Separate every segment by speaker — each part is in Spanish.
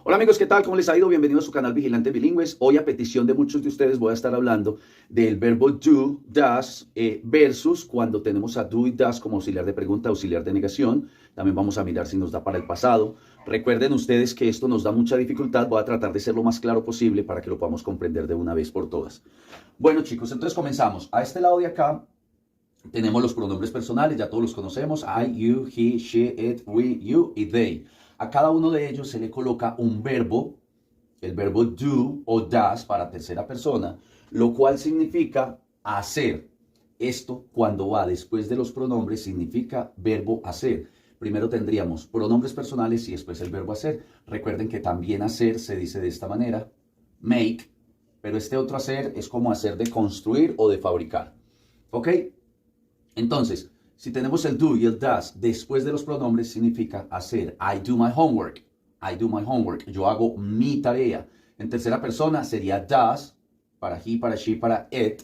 Speaker 1: Hola amigos, ¿qué tal? ¿Cómo les ha ido? Bienvenidos a su canal Vigilantes Bilingües. Hoy a petición de muchos de ustedes voy a estar hablando del verbo do, does, versus cuando tenemos a do y does como auxiliar de pregunta, auxiliar de negación. También vamos a mirar si nos da para el pasado. Recuerden ustedes que esto nos da mucha dificultad. Voy a tratar de ser lo más claro posible para que lo podamos comprender de una vez por todas. Bueno chicos, entonces comenzamos. A este lado de acá tenemos los pronombres personales, ya todos los conocemos. I, you, he, she, it, we, you y they. A cada uno de ellos se le coloca un verbo, el verbo do o does para tercera persona, lo cual significa hacer. Esto, cuando va después de los pronombres, significa verbo hacer. Primero tendríamos pronombres personales y después el verbo hacer. Recuerden que también hacer se dice de esta manera, make, pero este otro hacer es como hacer de construir o de fabricar. ¿Ok? Entonces, si tenemos el do y el does después de los pronombres, significa hacer. I do my homework. I do my homework. Yo hago mi tarea. En tercera persona sería does, para he, para she, para it.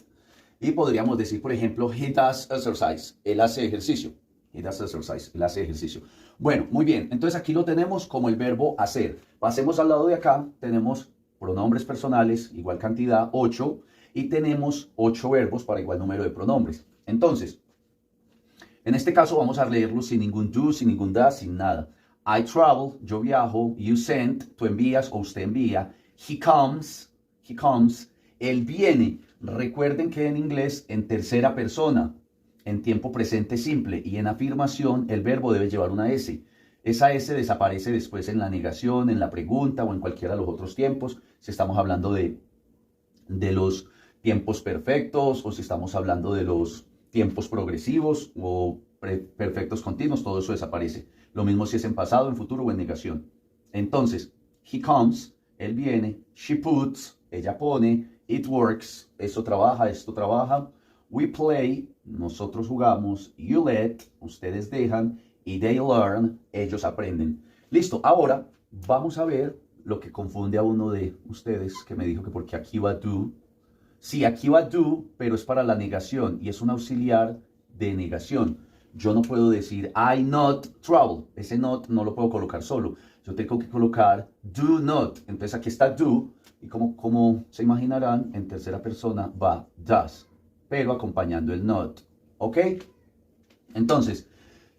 Speaker 1: Y podríamos decir, por ejemplo, he does exercise. Él hace ejercicio. He does exercise. Él hace ejercicio. Bueno, muy bien. Entonces aquí lo tenemos como el verbo hacer. Pasemos al lado de acá. Tenemos pronombres personales, igual cantidad, 8. Y tenemos 8 verbos para igual número de pronombres. Entonces, en este caso vamos a leerlo sin ningún do, sin ningún does, sin nada. I travel, yo viajo. You send, tú envías o usted envía. He comes, él viene. Recuerden que en inglés, en tercera persona, en tiempo presente simple y en afirmación, el verbo debe llevar una S. Esa S desaparece después en la negación, en la pregunta o en cualquiera de los otros tiempos. Si estamos hablando de los tiempos perfectos o si estamos hablando de los tiempos progresivos o perfectos continuos, todo eso desaparece. Lo mismo si es en pasado, en futuro o en negación. Entonces, he comes, él viene. She puts, ella pone. It works, eso trabaja, esto trabaja. We play, nosotros jugamos. You let, ustedes dejan. Y they learn, ellos aprenden. Listo, ahora vamos a ver lo que confunde a uno de ustedes que me dijo que porque aquí va do. Sí, aquí va do, pero es para la negación y es un auxiliar de negación. Yo no puedo decir I not travel. Ese not no lo puedo colocar solo. Yo tengo que colocar do not. Entonces aquí está do y como se imaginarán, en tercera persona va does, pero acompañando el not. ¿Ok? Entonces,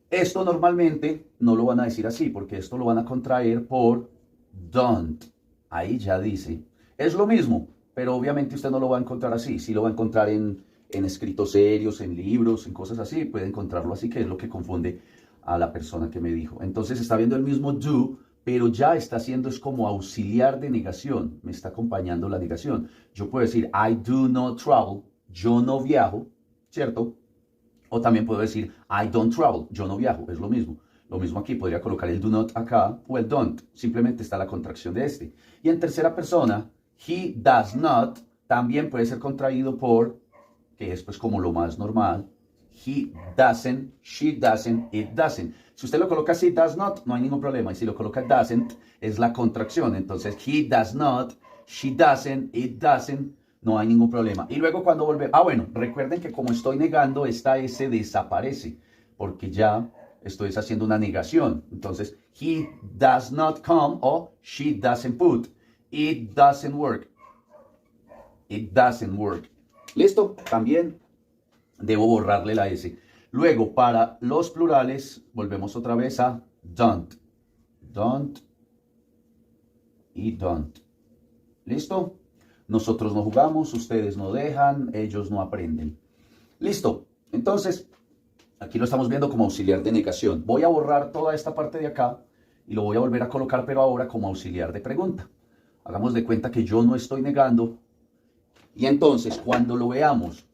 Speaker 1: esto normalmente no lo van a decir así porque esto lo van a contraer por don't. Ahí ya dice. Es lo mismo. Pero obviamente usted no lo va a encontrar así, sí lo va a encontrar en escritos serios, en libros, en cosas así, puede encontrarlo así, que es lo que confunde a la persona que me dijo. Entonces está viendo el mismo do, pero ya está haciendo es como auxiliar de negación, me está acompañando la negación. Yo puedo decir I do not travel, yo no viajo, ¿cierto? O también puedo decir I don't travel, yo no viajo, es lo mismo. Lo mismo aquí, podría colocar el do not acá o el don't, simplemente está la contracción de este. Y en tercera persona, he does not también puede ser contraído por, que es pues como lo más normal, he doesn't, she doesn't, it doesn't. Si usted lo coloca así, does not, no hay ningún problema. Y si lo coloca doesn't, es la contracción. Entonces, he does not, she doesn't, it doesn't, no hay ningún problema. Y luego cuando volvemos, bueno, recuerden que como estoy negando, esta S desaparece, porque ya estoy haciendo una negación. Entonces, he does not come o she doesn't put. It doesn't work. It doesn't work. ¿Listo? También debo borrarle la S. Luego, para los plurales, volvemos otra vez a don't. Don't y don't. ¿Listo? Nosotros no jugamos, ustedes no dejan, ellos no aprenden. ¿Listo? Entonces, aquí lo estamos viendo como auxiliar de negación. Voy a borrar toda esta parte de acá y lo voy a volver a colocar, pero ahora como auxiliar de pregunta. Hagamos de cuenta que yo no estoy negando. Y entonces, cuando lo veamos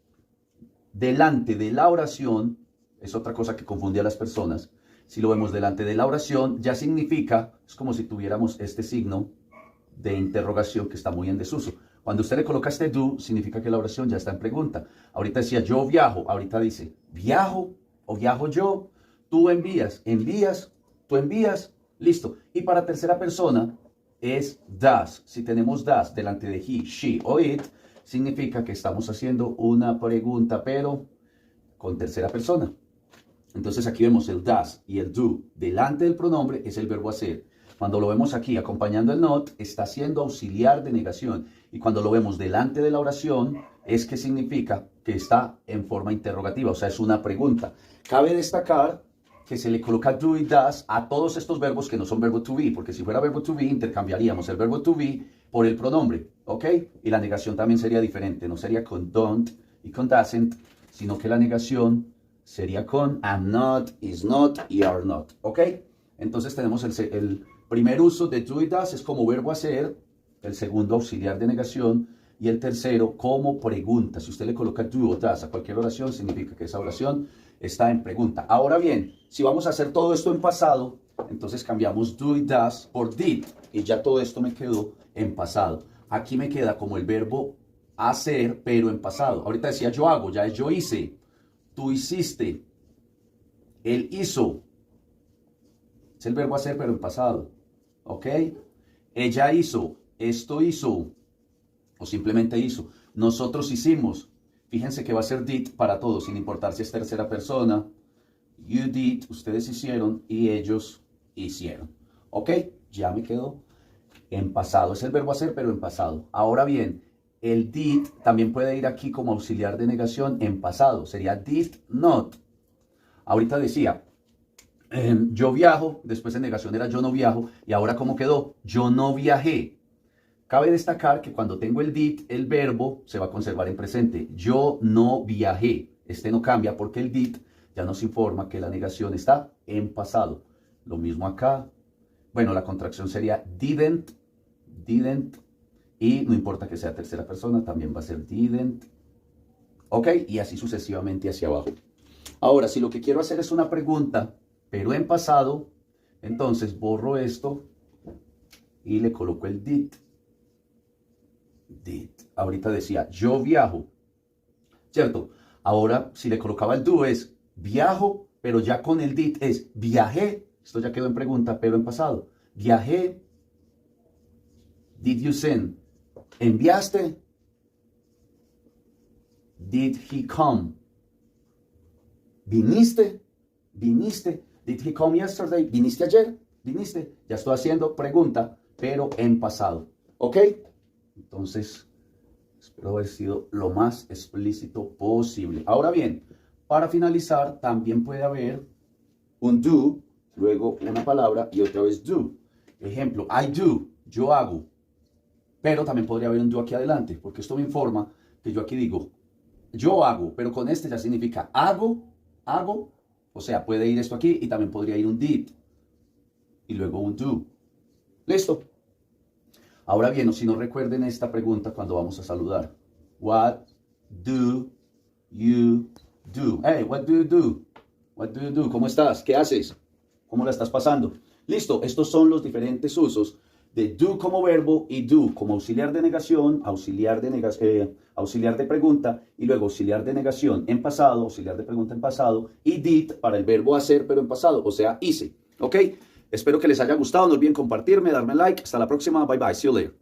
Speaker 1: delante de la oración, es otra cosa que confunde a las personas. Si lo vemos delante de la oración, ya significa, es como si tuviéramos este signo de interrogación que está muy en desuso. Cuando usted le coloca este do, significa que la oración ya está en pregunta. Ahorita decía yo viajo, ahorita dice viajo o viajo yo. Tú envías, tú envías, listo. Y para tercera persona es does. Si tenemos does delante de he, she o it, significa que estamos haciendo una pregunta, pero con tercera persona. Entonces aquí vemos el does y el do. Delante del pronombre es el verbo hacer. Cuando lo vemos aquí acompañando el not, está siendo auxiliar de negación. Y cuando lo vemos delante de la oración, es que significa que está en forma interrogativa, o sea, es una pregunta. Cabe destacar que se le coloca do y does a todos estos verbos que no son verbo to be, porque si fuera verbo to be, intercambiaríamos el verbo to be por el pronombre, ¿ok? Y la negación también sería diferente, no sería con don't y con doesn't, sino que la negación sería con am not, is not y are not, ¿ok? Entonces tenemos el primer uso de do y does es como verbo hacer, el segundo auxiliar de negación y el tercero como pregunta. Si usted le coloca do o does a cualquier oración, significa que esa oración está en pregunta. Ahora bien, si vamos a hacer todo esto en pasado, entonces cambiamos do y does por did y ya todo esto me quedó en pasado. Aquí me queda como el verbo hacer, pero en pasado. Ahorita decía yo hago, ya es yo hice, tú hiciste, él hizo. Es el verbo hacer, pero en pasado. ¿Ok? Ella hizo, esto hizo, o simplemente hizo. Nosotros hicimos. Fíjense que va a ser did para todos, sin importar si es tercera persona. You did, ustedes hicieron, y ellos hicieron. ¿Ok? Ya me quedó en pasado. Es el verbo hacer, pero en pasado. Ahora bien, el did también puede ir aquí como auxiliar de negación en pasado. Sería did not. Ahorita decía, yo viajo, después en negación era yo no viajo, y ahora ¿cómo quedó? Yo no viajé. Cabe destacar que cuando tengo el did, el verbo se va a conservar en presente. Yo no viajé. Este no cambia porque el did ya nos informa que la negación está en pasado. Lo mismo acá. Bueno, la contracción sería didn't, y no importa que sea tercera persona, también va a ser didn't. ¿Ok? Y así sucesivamente hacia abajo. Ahora, si lo que quiero hacer es una pregunta, pero en pasado, entonces borro esto y le coloco el did. Ahorita decía, yo viajo, ¿cierto? Ahora, si le colocaba el do es viajo, pero ya con el did es viajé. Esto ya quedó en pregunta, pero en pasado. Viajé. Did you send? ¿Enviaste? Did he come? ¿Viniste? ¿Viniste? Did he come yesterday? ¿Viniste ayer? ¿Viniste? Ya estoy haciendo pregunta, pero en pasado. ¿Ok? Entonces, espero haber sido lo más explícito posible. Ahora bien, para finalizar, también puede haber un do, luego una palabra y otra vez do. Ejemplo, I do, yo hago. Pero también podría haber un do aquí adelante, porque esto me informa que yo aquí digo, yo hago, pero con este ya significa hago. O sea, puede ir esto aquí y también podría ir un did. Y luego un do. ¿Listo? Ahora bien, si no recuerden esta pregunta cuando vamos a saludar. What do you do? Hey, what do you do? What do you do? ¿Cómo estás? ¿Qué haces? ¿Cómo la estás pasando? Listo, estos son los diferentes usos de do como verbo y do como auxiliar de negación, auxiliar de pregunta y luego auxiliar de negación en pasado, auxiliar de pregunta en pasado y did para el verbo hacer pero en pasado, o sea, hice. ¿Ok? Espero que les haya gustado, no olviden compartirme, darme like. Hasta la próxima, bye bye, see you later.